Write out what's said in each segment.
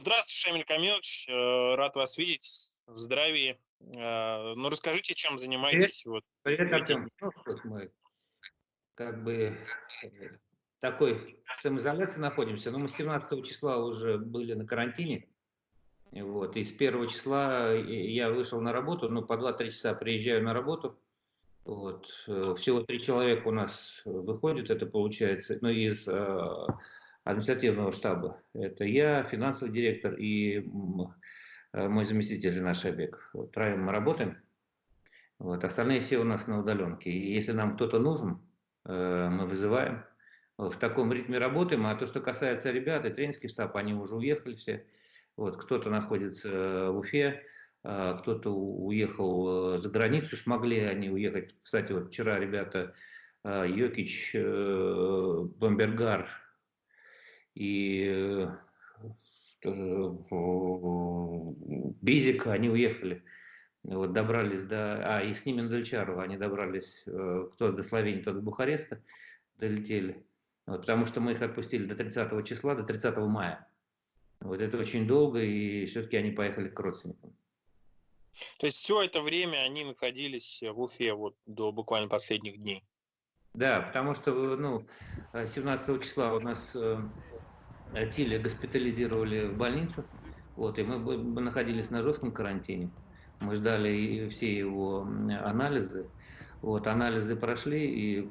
Здравствуйте, Шамиль Камилович. Рад вас видеть в здравии. Ну, расскажите, чем Привет, занимаетесь вот привет, в эти Артем. дни? Ну, что ж, мы как бы такой самоизоляции находимся, но мы с 17 числа уже были на карантине, вот, и с 1 числа я вышел на работу, ну, по 2-3 часа приезжаю на работу, вот, всего 3 человека у нас выходит, это получается, ну, из административного штаба. Это я, финансовый директор и мой заместитель Ринат Шабек. Вот, троем мы работаем. Вот, остальные все у нас на удаленке. И если нам кто-то нужен, мы вызываем. Вот, в таком ритме работаем. А то, что касается ребят и тренерский штаб, они уже уехали все. Вот, кто-то находится в Уфе, кто-то уехал за границу, смогли они уехать. Кстати, вот вчера ребята Йокич, Бамбергар и Бизик, они уехали. Вот добрались и с ними до Ильчарова они добрались, кто до Словении, кто до Бухареста долетели. Вот, потому что мы их отпустили до 30 числа, до 30 мая. Вот это очень долго, и все-таки они поехали к родственникам. То есть все это время они находились в Уфе вот до буквально последних дней. Да, потому что, ну, 17 числа у нас Тиля госпитализировали в больницу, вот, и мы находились на жестком карантине. Мы ждали все его анализы. Вот, анализы прошли, и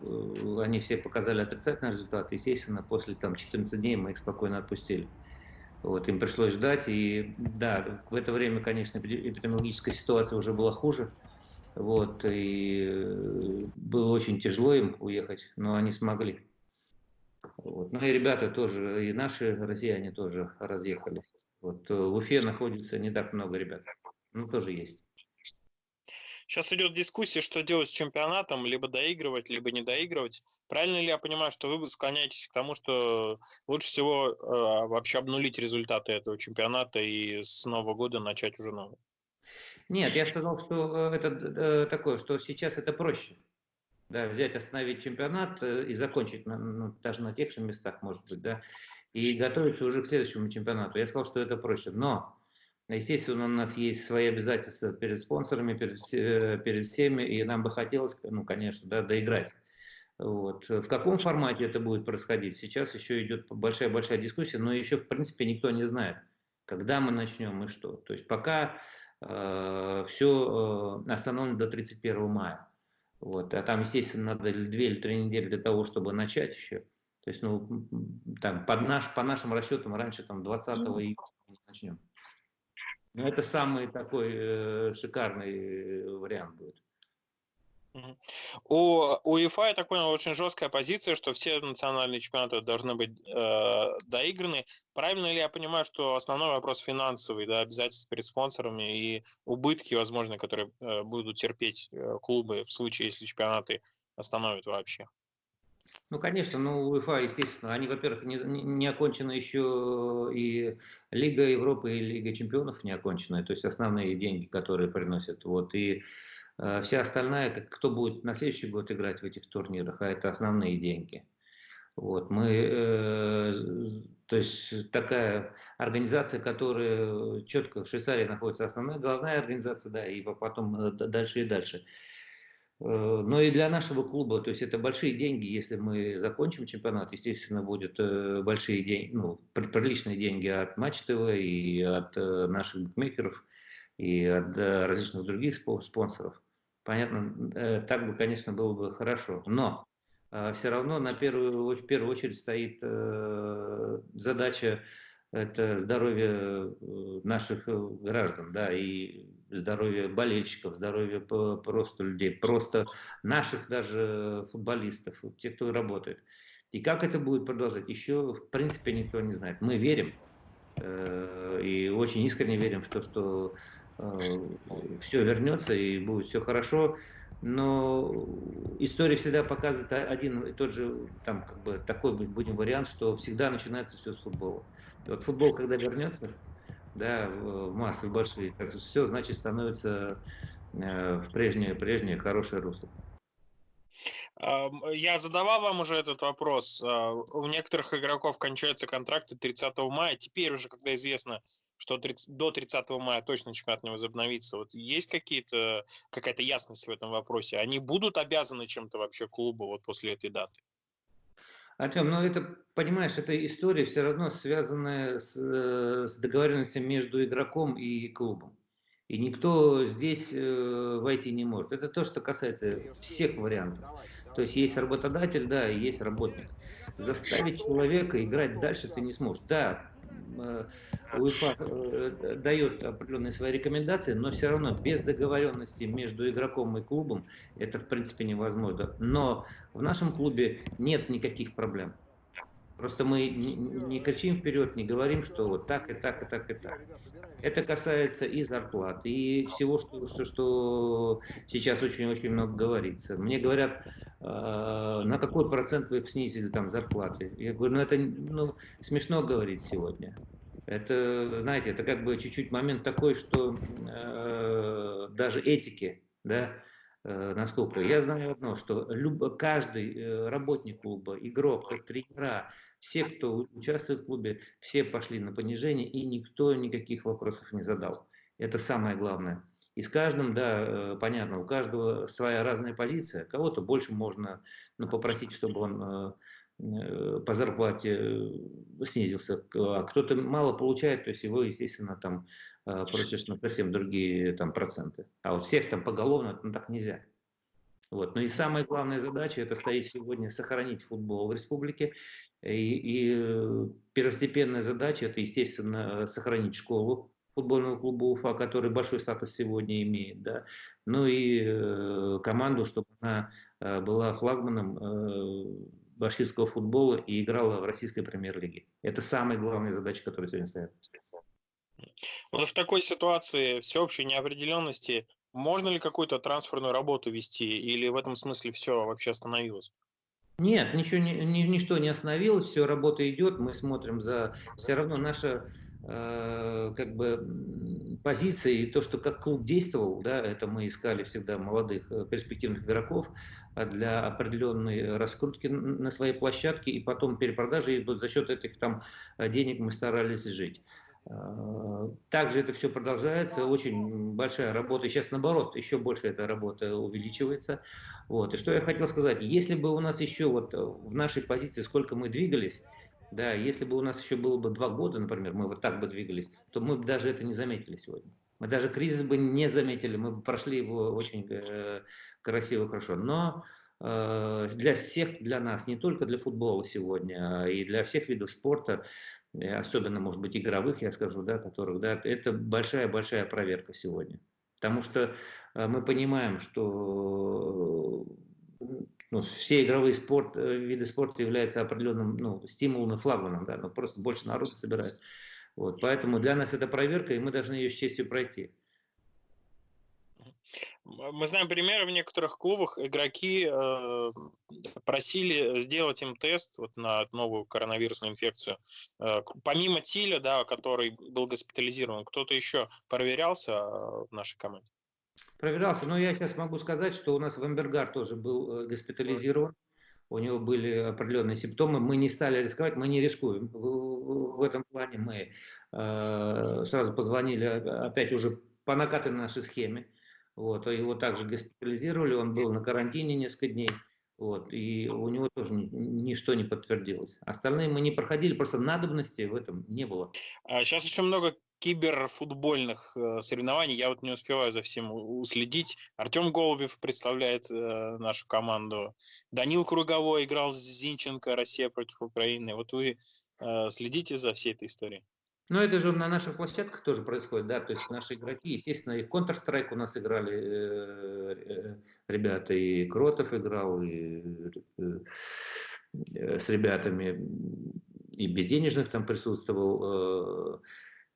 они все показали отрицательный результат. Естественно, после 14 дней мы их спокойно отпустили. Вот, им пришлось ждать, и да, в это время, конечно, эпидемиологическая ситуация уже была хуже. Вот, и было очень тяжело им уехать, но они смогли. Вот. Ну и ребята тоже, и наши россияне тоже разъехались. Вот в Уфе находится не так много ребят. Ну, тоже есть. Сейчас идет дискуссия, что делать с чемпионатом, либо доигрывать, либо не доигрывать. Правильно ли я понимаю, что вы склоняетесь к тому, что лучше всего вообще обнулить результаты этого чемпионата и с Нового года начать уже новый? Нет, я сказал, что это такое, что сейчас это проще. Да, взять, остановить чемпионат и закончить ну, даже на тех же местах, может быть, да, и готовиться уже к следующему чемпионату. Я сказал, что это проще. Но, естественно, у нас есть свои обязательства перед спонсорами, перед всеми, и нам бы хотелось, ну, конечно, да, доиграть. Вот. В каком формате это будет происходить? Сейчас еще идет большая-большая дискуссия, но еще, в принципе, никто не знает, когда мы начнем и что. То есть пока все остановлено до 31 мая. Вот. А там, естественно, надо 2 или 3 недели для того, чтобы начать еще. То есть, ну, там, по нашим расчетам, раньше там 20 июня начнем. Но это самый такой шикарный вариант будет. Мгм. У УЕФА, я так понял, очень жесткая позиция, что все национальные чемпионаты должны быть доиграны. Правильно ли я понимаю, что основной вопрос финансовый, да, обязательства перед спонсорами и убытки, возможно, которые будут терпеть клубы в случае, если чемпионаты остановят вообще? Ну, конечно, ну, УЕФА, естественно, они, во-первых, не окончена еще и Лига Европы, и Лига Чемпионов не окончена, то есть основные деньги, которые приносят. Вот, и вся остальная, кто будет на следующий год играть в этих турнирах, а это основные деньги. Вот, то есть такая организация, которая четко в Швейцарии находится, основная, главная организация, да, и потом дальше и дальше. Но и для нашего клуба, то есть это большие деньги, если мы закончим чемпионат, естественно, будет большие деньги, ну, приличные деньги от Матч ТВ и от наших букмекеров и от различных других спонсоров. Понятно, так бы, конечно, было бы хорошо. Но все равно в первую очередь стоит задача это здоровье наших граждан, да, и здоровье болельщиков, здоровье просто людей, просто наших даже футболистов, тех, кто работает. И как это будет продолжать, еще в принципе никто не знает. Мы верим и очень искренне верим в то, что все вернется и будет все хорошо. Но история всегда показывает один и тот же, там, как бы, такой будем вариант, что всегда начинается все с футбола. И вот футбол, когда вернется, да, в массы большие, так все, значит, становится в прежнее хорошее русло. Я задавал вам уже этот вопрос. У некоторых игроков кончаются контракты 30 мая. Теперь уже, когда известно, что до 30 мая точно чемпионат не возобновится, вот есть какая-то ясность в этом вопросе? Они будут обязаны чем-то вообще клубу вот после этой даты? Артем, ну это, понимаешь, эта история все равно связанная с договоренностью между игроком и клубом. И никто здесь войти не может. Это то, что касается всех вариантов. То есть есть работодатель, да, и есть работник. Заставить человека играть дальше ты не сможешь. Да, УЕФА дает определенные свои рекомендации, но все равно без договоренности между игроком и клубом это в принципе невозможно. Но в нашем клубе нет никаких проблем. Просто мы не кричим вперед, не говорим, что вот так и так и так и так. Это касается и зарплат, и всего, что сейчас очень-очень много говорится. Мне говорят, на какой процент вы снизили там зарплаты? Я говорю, ну это смешно говорить сегодня. Это, знаете, это как бы чуть-чуть момент такой, что даже этики, да, насколько. Я знаю одно, что каждый работник клуба, игрок, тренера, все, кто участвует в клубе, все пошли на понижение, и никто никаких вопросов не задал. Это самое главное. И с каждым, да, понятно, у каждого своя разная позиция. Кого-то больше можно попросить, чтобы он по зарплате снизился, а кто-то мало получает, то есть его, естественно, там просишь на совсем другие там проценты. А вот всех там поголовно, так нельзя. Вот. Ну и самая главная задача, это стоит сегодня сохранить футбол в республике. И первостепенная задача, это, естественно, сохранить школу футбольного клуба Уфа, который большой статус сегодня имеет. Да. Ну и команду, чтобы она была флагманом башкирского футбола и играла в российской премьер-лиге. Это самая главная задача, которая сегодня стоит. Вот в такой ситуации всеобщей неопределенности можно ли какую-то трансферную работу вести, или в этом смысле все вообще остановилось? Нет, ничего, ничто не остановилось, все, работа идет, мы смотрим за... Все равно наша как бы позиция и то, что как клуб действовал, да, это мы искали всегда молодых перспективных игроков для определенной раскрутки на своей площадке, и потом перепродажи, и вот за счет этих там денег мы старались жить. Также это все продолжается, очень большая работа. Сейчас наоборот, еще больше эта работа увеличивается. Вот. И что я хотел сказать, если бы у нас еще вот в нашей позиции, сколько мы двигались, да, если бы у нас еще было бы 2 года, например, мы вот так бы двигались, то мы бы даже это не заметили сегодня. Мы даже кризис бы не заметили, мы бы прошли его очень красиво, хорошо. Но для всех, для нас, не только для футбола сегодня, а и для всех видов спорта, особенно, может быть, игровых, я скажу, да, которых, да, это большая-большая проверка сегодня. Потому что мы понимаем, что все игровые виды спорта являются определенным стимулом и флагманом, да, но просто больше народу собирает. Вот, поэтому для нас это проверка, и мы должны ее с честью пройти. Мы знаем примеры в некоторых клубах, игроки просили сделать им тест вот на новую коронавирусную инфекцию. Помимо Тиля, да, который был госпитализирован, кто-то еще проверялся в нашей команде? Проверялся, но я сейчас могу сказать, что у нас Вамбергар тоже был госпитализирован. У него были определенные симптомы. Мы не стали рисковать, мы не рискуем. В этом плане мы сразу позвонили опять уже по накатанной нашей схеме. Вот, его также госпитализировали, он был на карантине несколько дней. Вот, и у него тоже ничто не подтвердилось. Остальные мы не проходили, просто надобности в этом не было. Сейчас очень много киберфутбольных соревнований. Я вот не успеваю за всем уследить. Артем Голубев представляет нашу команду. Данил Круговой играл с Зинченко, Россия против Украины. Вот вы следите за всей этой историей? Но это же на наших площадках тоже происходит, да, то есть наши игроки, естественно, и в Counter-Strike у нас играли ребята, и Кротов играл, и с ребятами, и безденежных там присутствовал.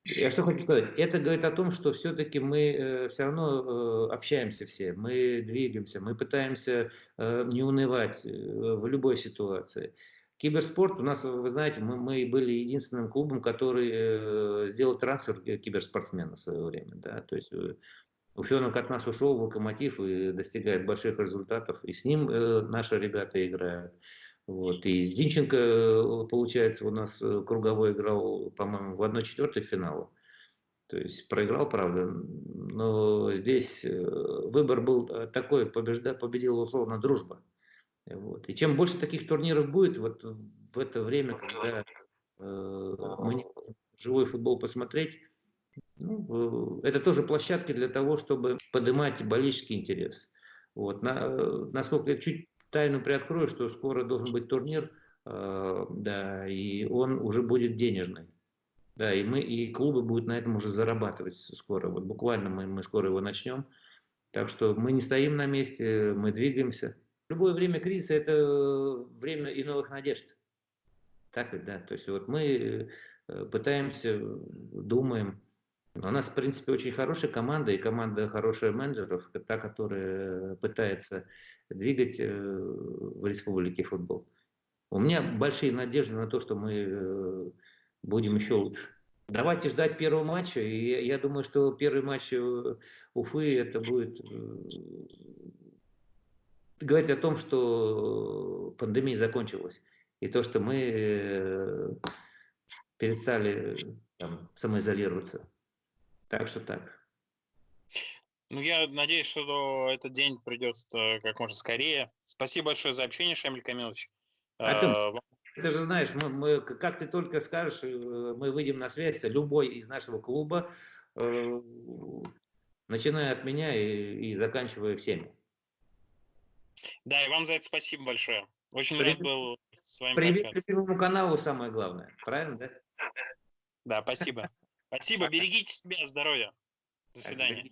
Я что хочу сказать, это говорит о том, что все-таки мы все равно общаемся все, мы двигаемся, мы пытаемся не унывать в любой ситуации. Киберспорт у нас, вы знаете, мы были единственным клубом, который сделал трансфер киберспортсмена в свое время. Да? То есть Уфенок от нас ушел в Локомотив и достигает больших результатов. И с ним наши ребята играют. Вот. И Зинченко, получается, у нас круговой играл, по-моему, в 1/4 финала. То есть проиграл, правда, но здесь выбор был такой, победила условно дружба. Вот. И чем больше таких турниров будет, вот в это время, когда мы не можем живой футбол посмотреть, ну, это тоже площадки для того, чтобы поднимать болельческий интерес. Вот. Насколько я чуть тайну приоткрою, что скоро должен быть турнир, да, и он уже будет денежный. Да, и клубы будут на этом уже зарабатывать скоро. Вот буквально мы скоро его начнем. Так что мы не стоим на месте, мы двигаемся. Любое время кризиса – это время и новых надежд. Так ведь, да. То есть вот мы пытаемся, думаем. У нас, в принципе, очень хорошая команда, и команда хороших менеджеров, та, которая пытается двигать в республике футбол. У меня большие надежды на то, что мы будем еще лучше. Давайте ждать первого матча, и я думаю, что первый матч Уфы это будет говорить о том, что пандемия закончилась, и то, что мы перестали там, самоизолироваться. Так что так. Ну, я надеюсь, что этот день придет как можно скорее. Спасибо большое за общение, Шамиль Камилович. Артем, ты же знаешь, как ты только скажешь, мы выйдем на связь, любой из нашего клуба, начиная от меня и заканчивая всеми. Да, и вам за это спасибо большое. Очень рад Привет, был с вами привет пообщаться. любимому каналу, самое главное. Правильно, да? Да, спасибо. Спасибо, берегите себя, здоровья. До свидания.